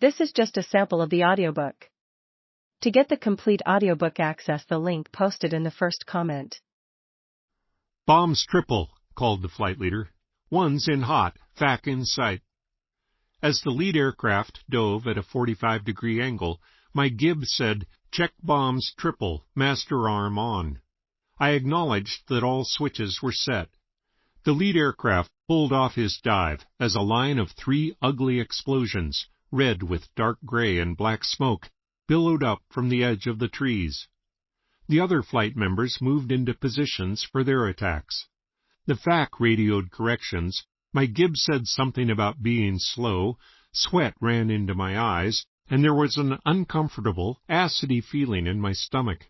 This is just a sample of the audiobook. To get the complete audiobook, access the link posted in the first comment. "Bombs triple," called the flight leader. "One's in hot, FAC in sight." As the lead aircraft dove at a 45-degree angle, my Gib said, "Check bombs triple, master arm on." I acknowledged that all switches were set. The lead aircraft pulled off his dive as a line of 3 ugly explosions, red with dark gray and black smoke, billowed up from the edge of the trees. The other flight members moved into positions for their attacks. The FAC radioed corrections. My Gib said something about being slow, sweat ran into my eyes, and there was an uncomfortable, acidy feeling in my stomach.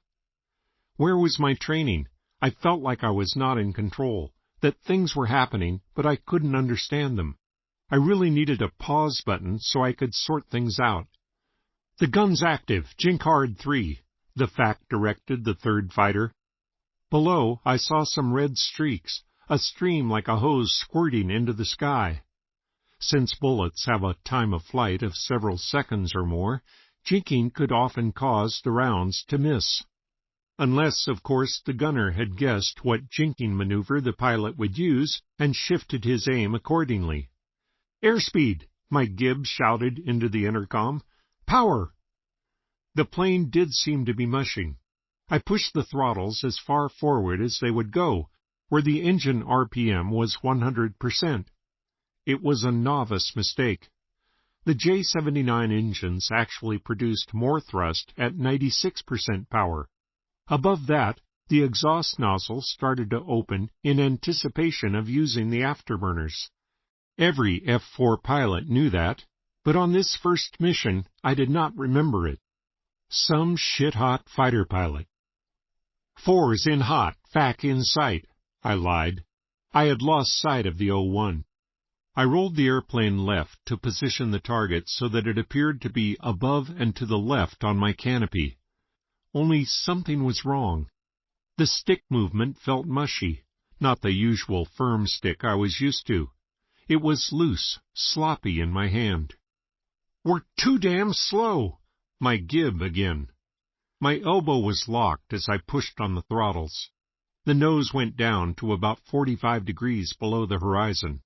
Where was my training? I felt like I was not in control, that things were happening, but I couldn't understand them. I really needed a pause button so I could sort things out. "The gun's active, jink hard 3, the FAC directed the third fighter. Below, I saw some red streaks, a stream like a hose squirting into the sky. Since bullets have a time of flight of several seconds or more, jinking could often cause the rounds to miss. Unless, of course, the gunner had guessed what jinking maneuver the pilot would use and shifted his aim accordingly. "Airspeed!" my Gib shouted into the intercom. "Power!" The plane did seem to be mushing. I pushed the throttles as far forward as they would go, where the engine RPM was 100%. It was a novice mistake. The J-79 engines actually produced more thrust at 96% power. Above that, the exhaust nozzle started to open in anticipation of using the afterburners. Every F-4 pilot knew that, but on this first mission I did not remember it. Some shit-hot fighter pilot. "4's in hot, FAC in sight," I lied. I had lost sight of the O-1. I rolled the airplane left to position the target so that it appeared to be above and to the left on my canopy. Only something was wrong. The stick movement felt mushy, not the usual firm stick I was used to. It was loose, sloppy in my hand. "We're too damn slow!" My Gib again. My elbow was locked as I pushed on the throttles. The nose went down to about 45 degrees below the horizon.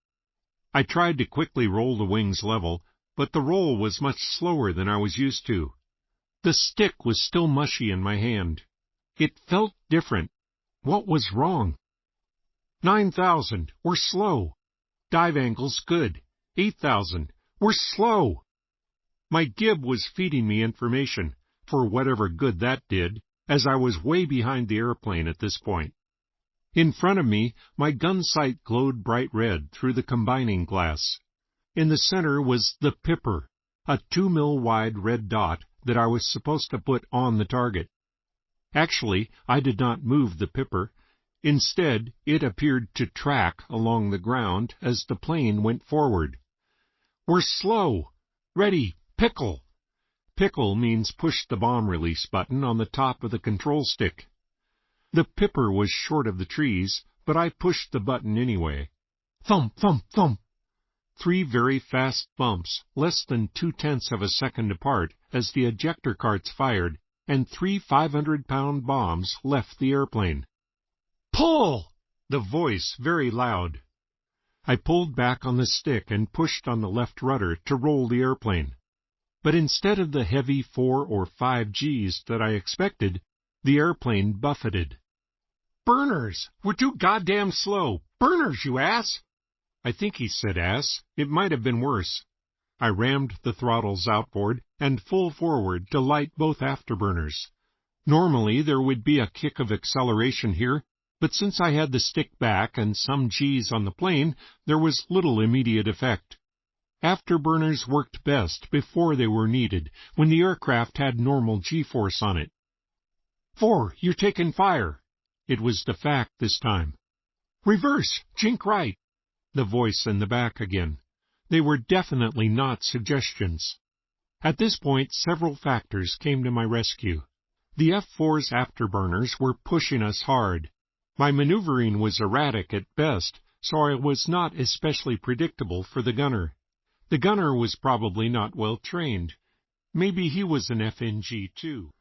I tried to quickly roll the wings level, but the roll was much slower than I was used to. The stick was still mushy in my hand. It felt different. What was wrong? 9,000. We're slow. Dive angle's good. 8,000. We're slow. My Gib was feeding me information, for whatever good that did, as I was way behind the airplane at this point. In front of me, my gun sight glowed bright red through the combining glass. In the center was the pipper, a 2 mil wide red dot that I was supposed to put on the target. Actually, I did not move the pipper. Instead, it appeared to track along the ground as the plane went forward. "We're slow. Ready. Pickle." Pickle means push the bomb release button on the top of the control stick. The pipper was short of the trees, but I pushed the button anyway. Thump, thump, thump. 3 very fast bumps, less than 0.2 of a second apart, as the ejector carts fired, and 3 500-pound bombs left the airplane. "Pull!" The voice very loud. I pulled back on the stick and pushed on the left rudder to roll the airplane. But instead of the heavy 4 or 5 Gs that I expected, the airplane buffeted. "Burners! We're too goddamn slow! Burners, you ass!" I think he said ass. It might have been worse. I rammed the throttles outboard and full forward to light both afterburners. Normally there would be a kick of acceleration here, but since I had the stick back and some Gs on the plane, there was little immediate effect. Afterburners worked best before they were needed, when the aircraft had normal G-force on it. "4, you're taking fire." It was the FAC this time. "Reverse, jink right." The voice in the back again. They were definitely not suggestions. At this point, several factors came to my rescue. The F-4's afterburners were pushing us hard. My maneuvering was erratic at best, so I was not especially predictable for the gunner. The gunner was probably not well trained. Maybe he was an FNG too.